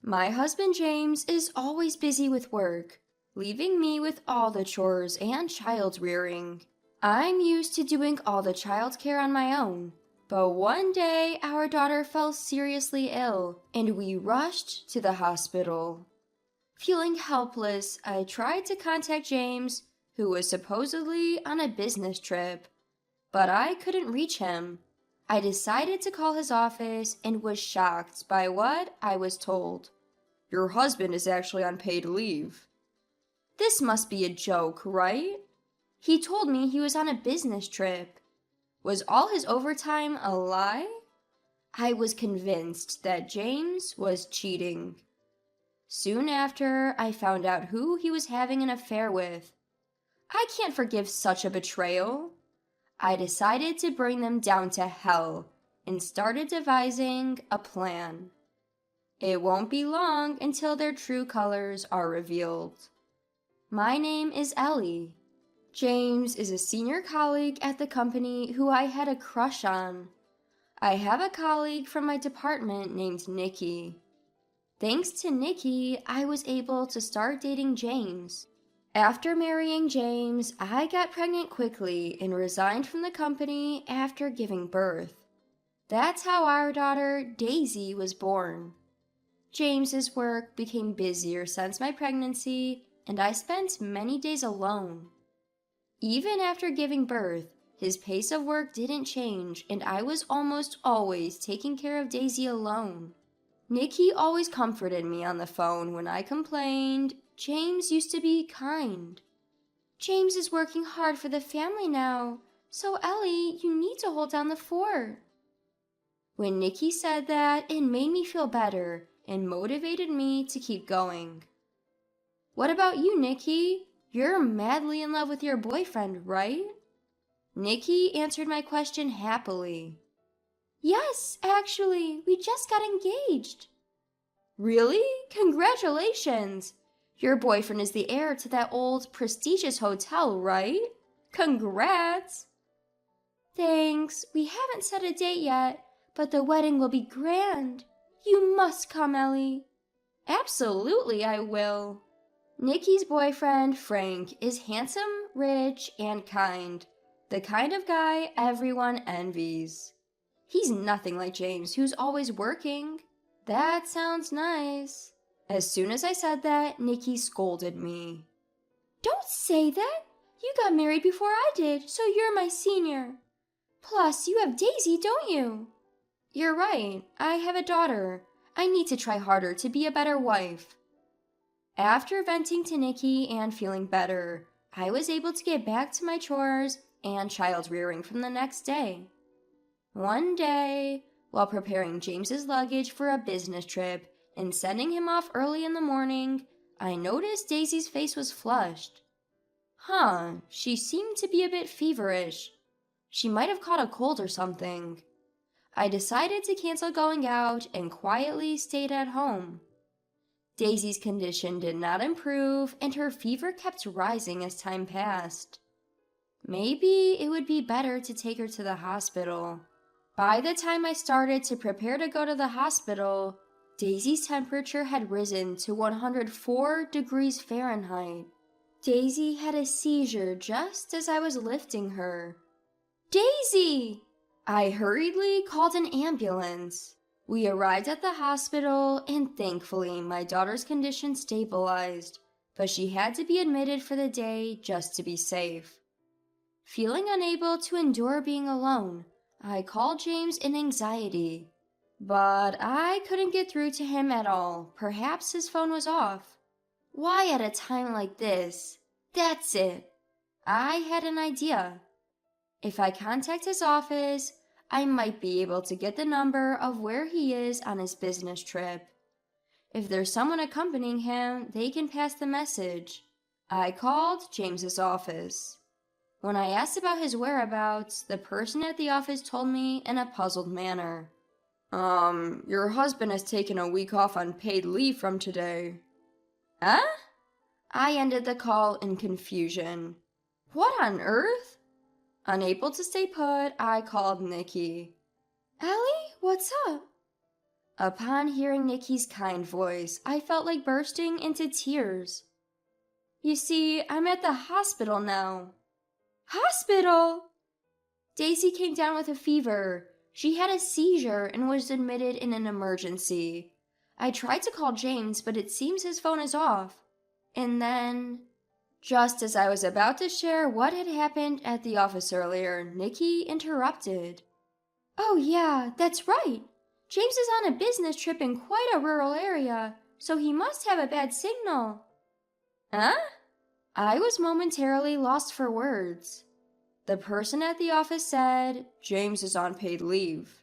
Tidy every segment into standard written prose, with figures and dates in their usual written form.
My husband James is always busy with work, leaving me with all the chores and child rearing. I'm used to doing all the childcare on my own, but one day our daughter fell seriously ill and we rushed to the hospital. Feeling helpless, I tried to contact James, who was supposedly on a business trip, but I couldn't reach him. I decided to call his office and was shocked by what I was told. Your husband is actually on paid leave. This must be a joke, right? He told me he was on a business trip. Was all his overtime a lie? I was convinced that James was cheating. Soon after, I found out who he was having an affair with. I can't forgive such a betrayal. I decided to bring them down to hell and started devising a plan. It won't be long until their true colors are revealed. My name is Ellie. James is a senior colleague at the company who I had a crush on. I have a colleague from my department named Nikki. Thanks to Nikki, I was able to start dating James. After marrying James, I got pregnant quickly and resigned from the company after giving birth. That's how our daughter, Daisy, was born. James's work became busier since my pregnancy, and I spent many days alone. Even after giving birth, his pace of work didn't change, and I was almost always taking care of Daisy alone. Nikki always comforted me on the phone when I complained. James used to be kind. James is working hard for the family now, so Ellie, you need to hold down the fort. When Nikki said that, it made me feel better and motivated me to keep going. What about you, Nikki? You're madly in love with your boyfriend, right? Nikki answered my question happily. Yes, actually, we just got engaged. Really? Congratulations! Your boyfriend is the heir to that old, prestigious hotel, right? Congrats! Thanks. We haven't set a date yet, but the wedding will be grand. You must come, Ellie. Absolutely, I will. Nikki's boyfriend, Frank, is handsome, rich, and kind. The kind of guy everyone envies. He's nothing like James, who's always working. That sounds nice. As soon as I said that, Nikki scolded me. Don't say that. You got married before I did, so you're my senior. Plus, you have Daisy, don't you? You're right. I have a daughter. I need to try harder to be a better wife. After venting to Nikki and feeling better, I was able to get back to my chores and child rearing from the next day. One day, while preparing James's luggage for a business trip and sending him off early in the morning, I noticed Daisy's face was flushed. She seemed to be a bit feverish. She might have caught a cold or something. I decided to cancel going out and quietly stayed at home. Daisy's condition did not improve and her fever kept rising as time passed. Maybe it would be better to take her to the hospital. By the time I started to prepare to go to the hospital, Daisy's temperature had risen to 104 degrees Fahrenheit. Daisy had a seizure just as I was lifting her. Daisy! I hurriedly called an ambulance. We arrived at the hospital, and thankfully my daughter's condition stabilized, but she had to be admitted for the day just to be safe. Feeling unable to endure being alone, I called James in anxiety, but I couldn't get through to him at all. Perhaps his phone was off. Why at a time like this? That's it. I had an idea. If I contact his office, I might be able to get the number of where he is on his business trip. If there's someone accompanying him, they can pass the message. I called James's office. When I asked about his whereabouts, the person at the office told me in a puzzled manner. Your husband has taken a week off on paid leave from today. Huh? I ended the call in confusion. What on earth? Unable to stay put, I called Nikki. Ellie, what's up? Upon hearing Nikki's kind voice, I felt like bursting into tears. You see, I'm at the hospital now. Hospital? Daisy came down with a fever. She had a seizure and was admitted in an emergency. I tried to call James, but it seems his phone is off. And then, just as I was about to share what had happened at the office earlier, Nikki interrupted. Oh yeah, that's right. James is on a business trip in quite a rural area, so he must have a bad signal. Huh? I was momentarily lost for words. The person at the office said, James is on paid leave.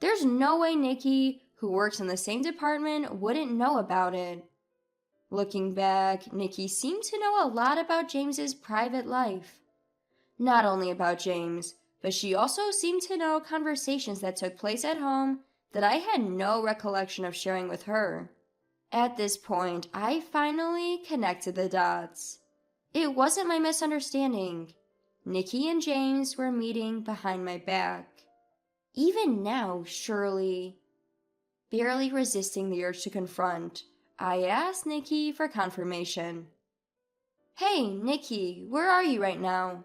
There's no way Nikki, who works in the same department, wouldn't know about it. Looking back, Nikki seemed to know a lot about James's private life. Not only about James, but she also seemed to know conversations that took place at home that I had no recollection of sharing with her. At this point, I finally connected the dots. It wasn't my misunderstanding. Nikki and James were meeting behind my back. Even now, surely. Barely resisting the urge to confront, I asked Nikki for confirmation. Hey, Nikki, where are you right now?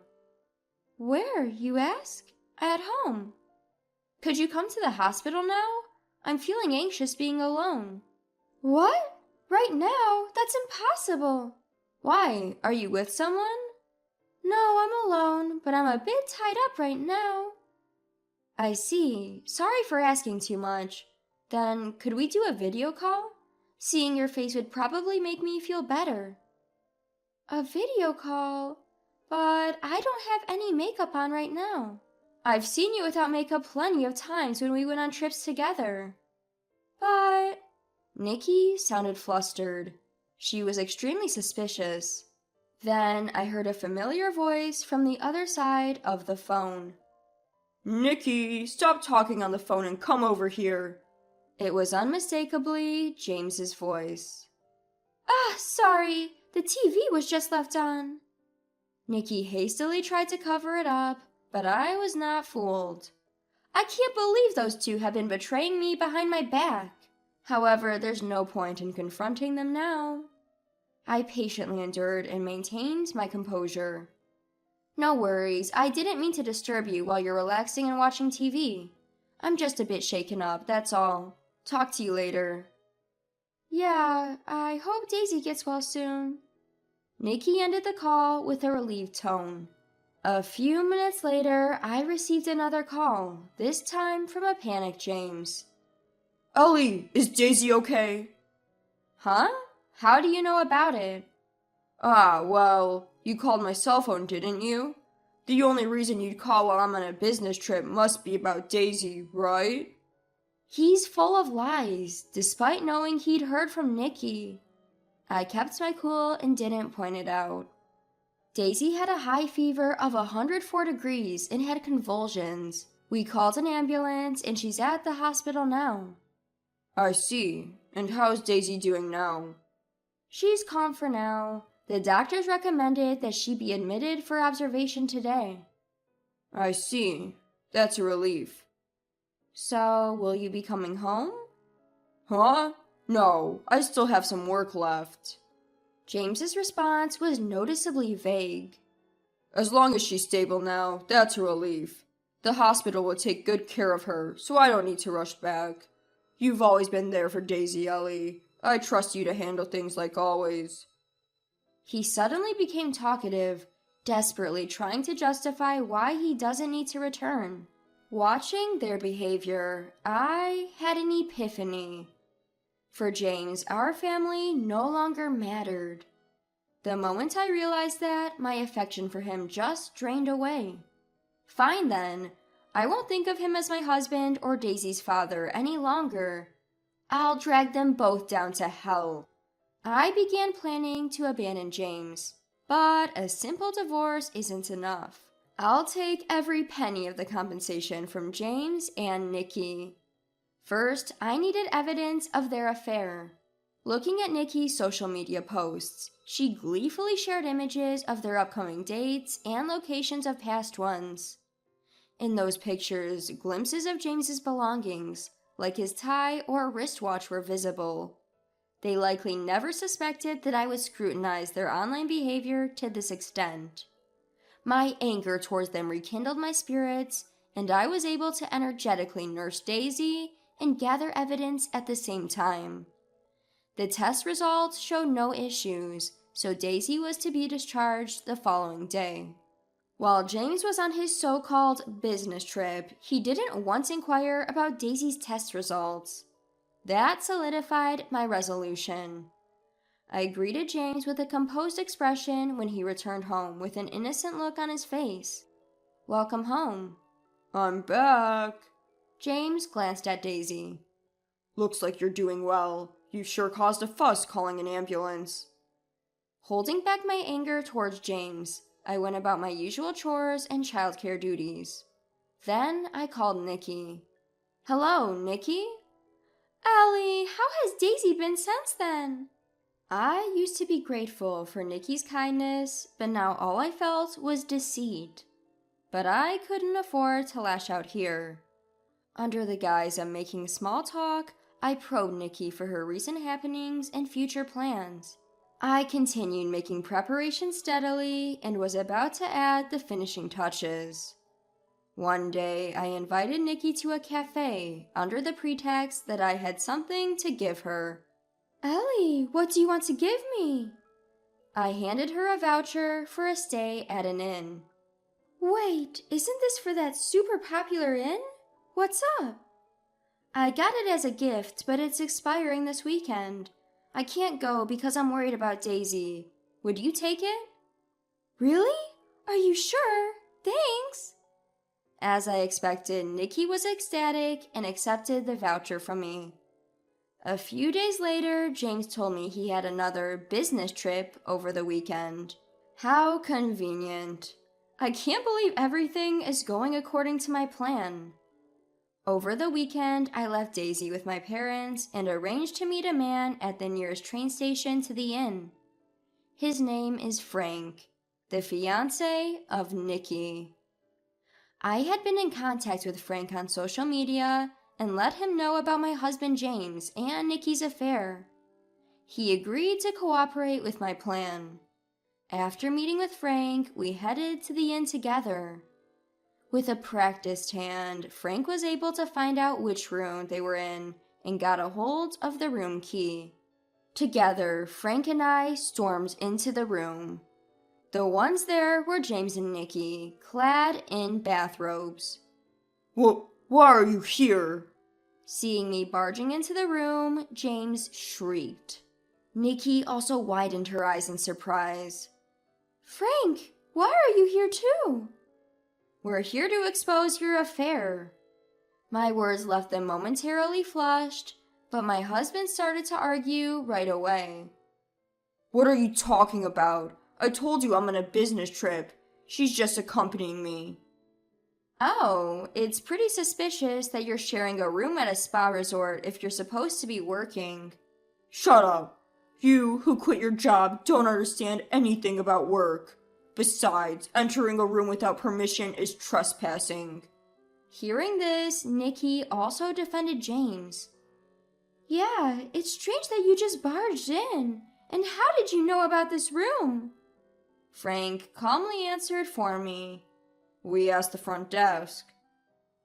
Where, you ask? At home. Could you come to the hospital now? I'm feeling anxious being alone. What? Right now? That's impossible. Why? Are you with someone? No, I'm alone, but I'm a bit tied up right now. I see. Sorry for asking too much. Then, could we do a video call? Seeing your face would probably make me feel better. A video call? But I don't have any makeup on right now. I've seen you without makeup plenty of times when we went on trips together. But... Nikki sounded flustered. She was extremely suspicious. Then I heard a familiar voice from the other side of the phone. Nikki, stop talking on the phone and come over here. It was unmistakably James's voice. Ah, sorry. The TV was just left on. Nikki hastily tried to cover it up, but I was not fooled. I can't believe those two have been betraying me behind my back. However, there's no point in confronting them now. I patiently endured and maintained my composure. No worries, I didn't mean to disturb you while you're relaxing and watching TV. I'm just a bit shaken up, that's all. Talk to you later. Yeah, I hope Daisy gets well soon. Nikki ended the call with a relieved tone. A few minutes later, I received another call, this time from a panicked James. Ellie, is Daisy okay? Huh? How do you know about it? Ah, well, you called my cell phone, didn't you? The only reason you'd call while I'm on a business trip must be about Daisy, right? He's full of lies, despite knowing he'd heard from Nikki. I kept my cool and didn't point it out. Daisy had a high fever of 104 degrees and had convulsions. We called an ambulance and she's at the hospital now. I see. And how's Daisy doing now? She's calm for now. The doctors recommended that she be admitted for observation today. I see. That's a relief. So, will you be coming home? Huh? No, I still have some work left. James's response was noticeably vague. As long as she's stable now, that's a relief. The hospital will take good care of her, so I don't need to rush back. You've always been there for Daisy, Ellie. I trust you to handle things like always. He suddenly became talkative, desperately trying to justify why he doesn't need to return. Watching their behavior, I had an epiphany. For James, our family no longer mattered. The moment I realized that, my affection for him just drained away. Fine then, I won't think of him as my husband or Daisy's father any longer. I'll drag them both down to hell. I began planning to abandon James, but a simple divorce isn't enough. I'll take every penny of the compensation from James and Nikki. First, I needed evidence of their affair. Looking at Nikki's social media posts, she gleefully shared images of their upcoming dates and locations of past ones. In those pictures, glimpses of James's belongings, like his tie or wristwatch were visible. They likely never suspected that I would scrutinize their online behavior to this extent. My anger towards them rekindled my spirits, and I was able to energetically nurse Daisy and gather evidence at the same time. The test results showed no issues, so Daisy was to be discharged the following day. While James was on his so-called business trip, he didn't once inquire about Daisy's test results. That solidified my resolution. I greeted James with a composed expression when he returned home with an innocent look on his face. "Welcome home." "I'm back." James glanced at Daisy. "Looks like you're doing well. You sure caused a fuss calling an ambulance." Holding back my anger towards James, I went about my usual chores and childcare duties. Then I called Nikki. "Hello, Nikki?" "Allie, how has Daisy been since then?" I used to be grateful for Nikki's kindness, but now all I felt was deceit. But I couldn't afford to lash out here. Under the guise of making small talk, I probed Nikki for her recent happenings and future plans. I continued making preparations steadily and was about to add the finishing touches. One day, I invited Nikki to a cafe under the pretext that I had something to give her. "Ellie, what do you want to give me?" I handed her a voucher for a stay at an inn. "Wait, isn't this for that super popular inn? What's up?" "I got it as a gift, but it's expiring this weekend. I can't go because I'm worried about Daisy. Would you take it?" "Really? Are you sure? Thanks." As I expected, Nikki was ecstatic and accepted the voucher from me. A few days later, James told me he had another business trip over the weekend. How convenient. I can't believe everything is going according to my plan. Over the weekend, I left Daisy with my parents and arranged to meet a man at the nearest train station to the inn. His name is Frank, the fiancé of Nikki. I had been in contact with Frank on social media and let him know about my husband James and Nikki's affair. He agreed to cooperate with my plan. After meeting with Frank, we headed to the inn together. With a practiced hand, Frank was able to find out which room they were in and got a hold of the room key. Together, Frank and I stormed into the room. The ones there were James and Nikki, clad in bathrobes. Why are you here?" Seeing me barging into the room, James shrieked. Nikki also widened her eyes in surprise. "Frank, why are you here too?" "We're here to expose your affair." My words left them momentarily flushed, but my husband started to argue right away. "What are you talking about? I told you I'm on a business trip. She's just accompanying me." "Oh, it's pretty suspicious that you're sharing a room at a spa resort if you're supposed to be working." "Shut up. You, who quit your job, don't understand anything about work. Besides, entering a room without permission is trespassing." Hearing this, Nikki also defended James. "Yeah, it's strange that you just barged in. And how did you know about this room?" Frank calmly answered for me. "We asked the front desk."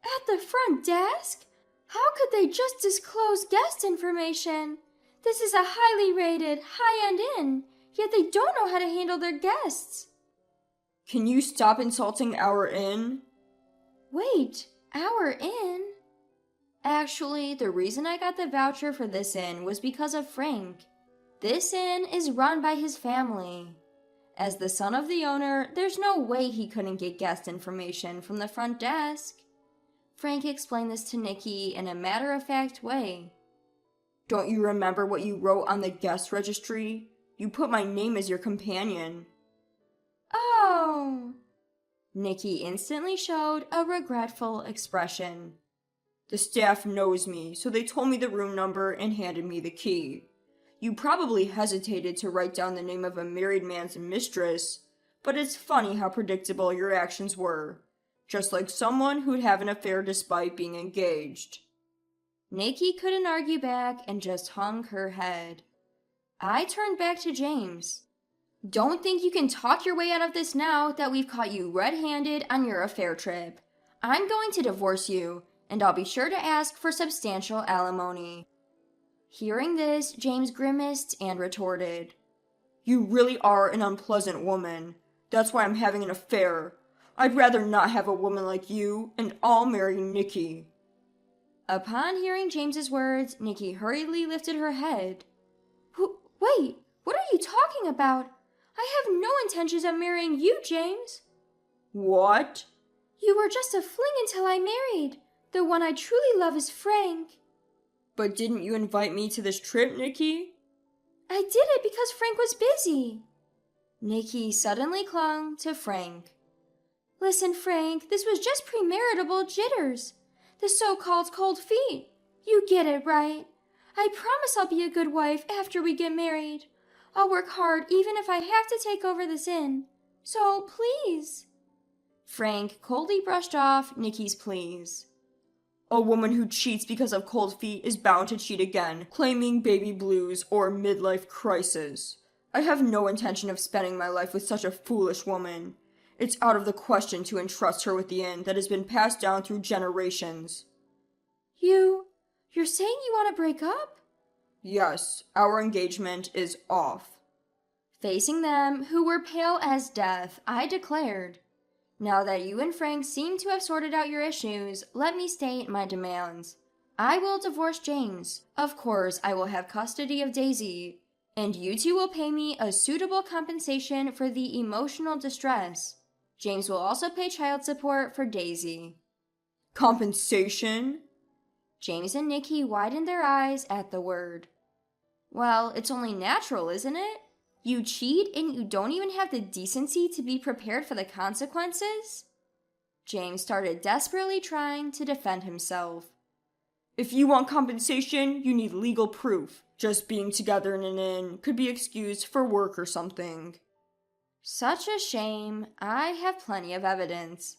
"At the front desk? How could they just disclose guest information? This is a highly rated, high-end inn, yet they don't know how to handle their guests." "Can you stop insulting our inn?" "Wait, our inn?" Actually, the reason I got the voucher for this inn was because of Frank. This inn is run by his family. As the son of the owner, there's no way he couldn't get guest information from the front desk. Frank explained this to Nikki in a matter-of-fact way. "Don't you remember what you wrote on the guest registry? You put my name as your companion." "Oh." Nikki instantly showed a regretful expression. "The staff knows me, so they told me the room number and handed me the key. You probably hesitated to write down the name of a married man's mistress, but it's funny how predictable your actions were. Just like someone who'd have an affair despite being engaged." Nikki couldn't argue back and just hung her head. I turned back to James. Don't think you can talk your way out of this now that we've caught you red-handed on your affair trip. I'm going to divorce you, and I'll be sure to ask for substantial alimony. Hearing this, James grimaced and retorted, You really are an unpleasant woman. That's why I'm having an affair. I'd rather not have a woman like you, and I'll marry Nikki. Upon hearing James's words, Nikki hurriedly lifted her head. Wait, what are you talking about? I have no intentions of marrying you, James. What? You were just a fling until I married. The one I truly love is Frank. But didn't you invite me to this trip, Nikki? I did it because Frank was busy. Nikki suddenly clung to Frank. Listen, Frank, this was just premarital jitters. The so-called cold feet. You get it, right? I promise I'll be a good wife after we get married. I'll work hard even if I have to take over this inn. So, please. Frank coldly brushed off Nikki's pleas. A woman who cheats because of cold feet is bound to cheat again, claiming baby blues or midlife crisis. I have no intention of spending my life with such a foolish woman. It's out of the question to entrust her with the inn that has been passed down through generations. You're saying you want to break up? Yes, our engagement is off. Facing them, who were pale as death, I declared, Now that you and Frank seem to have sorted out your issues, let me state my demands. I will divorce James. Of course, I will have custody of Daisy. And you two will pay me a suitable compensation for the emotional distress. James will also pay child support for Daisy. Compensation? James and Nikki widened their eyes at the word. Well, it's only natural, isn't it? You cheat and you don't even have the decency to be prepared for the consequences? James started desperately trying to defend himself. If you want compensation, you need legal proof. Just being together in an inn could be excused for work or something. Such a shame. I have plenty of evidence.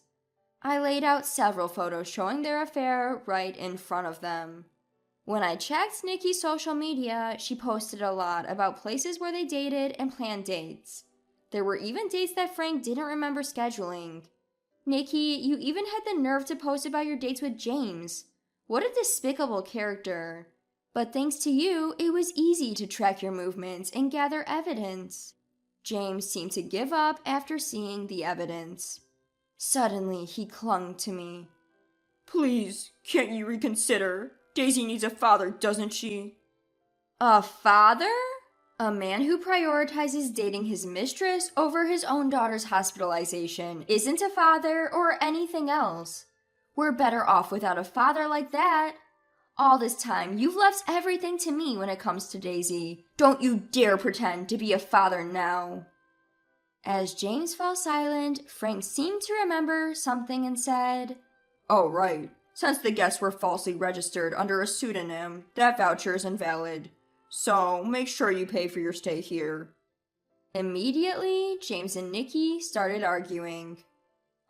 I laid out several photos showing their affair right in front of them. When I checked Nikki's social media, she posted a lot about places where they dated and planned dates. There were even dates that Frank didn't remember scheduling. Nikki, you even had the nerve to post about your dates with James. What a despicable character. But thanks to you, it was easy to track your movements and gather evidence. James seemed to give up after seeing the evidence. Suddenly, he clung to me. Please, can't you reconsider? Daisy needs a father, doesn't she? A father? A man who prioritizes dating his mistress over his own daughter's hospitalization isn't a father or anything else. We're better off without a father like that. All this time, you've left everything to me when it comes to Daisy. Don't you dare pretend to be a father now. As James fell silent, Frank seemed to remember something and said, Oh, right. Since the guests were falsely registered under a pseudonym, that voucher is invalid. So, make sure you pay for your stay here. Immediately, James and Nikki started arguing.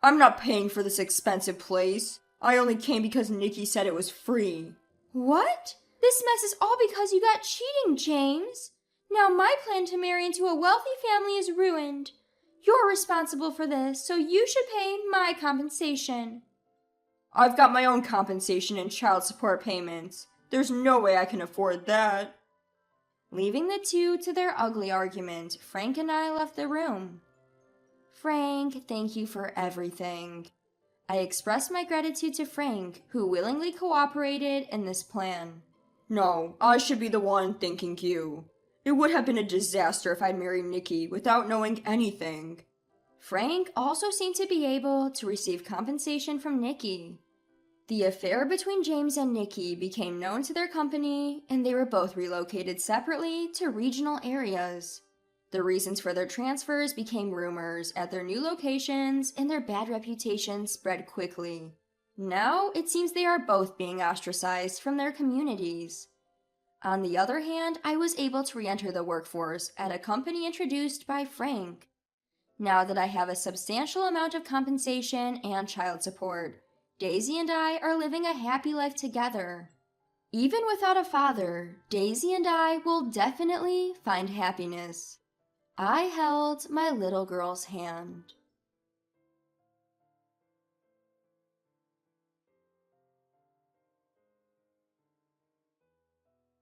I'm not paying for this expensive place. I only came because Nikki said it was free. What? This mess is all because you got cheating, James. Now my plan to marry into a wealthy family is ruined. You're responsible for this, so you should pay my compensation. I've got my own compensation and child support payments. There's no way I can afford that. Leaving the two to their ugly argument, Frank and I left the room. Frank, thank you for everything. I expressed my gratitude to Frank, who willingly cooperated in this plan. No, I should be the one thanking you. It would have been a disaster if I'd married Nikki without knowing anything. Frank also seemed to be able to receive compensation from Nikki. The affair between James and Nikki became known to their company, and they were both relocated separately to regional areas. The reasons for their transfers became rumors at their new locations, and their bad reputation spread quickly. Now, it seems they are both being ostracized from their communities. On the other hand, I was able to re-enter the workforce at a company introduced by Frank. Now that I have a substantial amount of compensation and child support, Daisy and I are living a happy life together. Even without a father, Daisy and I will definitely find happiness. I held my little girl's hand.